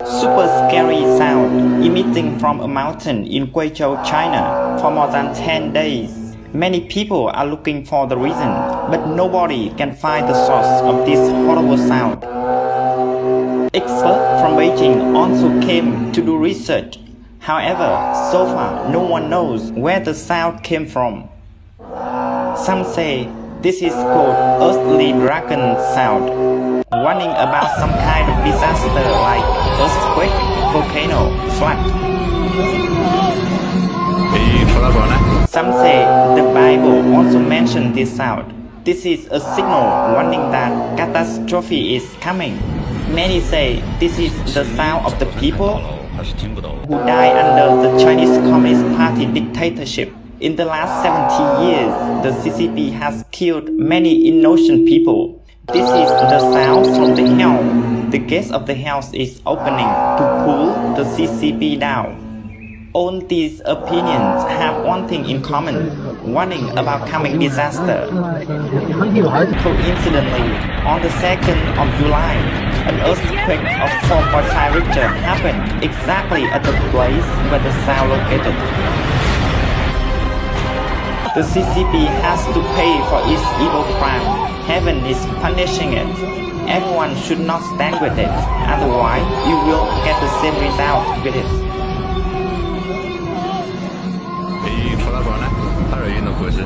Super scary sound emitting from a mountain in Guizhou, China for more than 10 days. Many people are looking for the reason, but nobody can find the source of this horrible sound. Experts from Beijing also came to do research. However, so far no one knows where the sound came from. Some say this is called earthly dragon sound, warning about some kind of disaster like earthquake, volcano, flood. Some say the Bible also mentioned this sound. This is a signal warning that catastrophe is coming. Many say this is the sound of the people who died under the Chinese Communist Party dictatorship. In the last 70 years, the CCP has killed many innocent people. This is the sound from the hell. The gate of the hell is opening to pull the CCP down. All these opinions have one thing in common, warning about coming disaster. Coincidentally, on the 2nd of July, an earthquake of 4.5 Richter happened exactly at the place where the sound located. The CCP has to pay for its evil crime. Heaven is punishing it. Everyone should not stand with it, otherwise you will get the same result with it. 北一出来过呢，还是运动合适。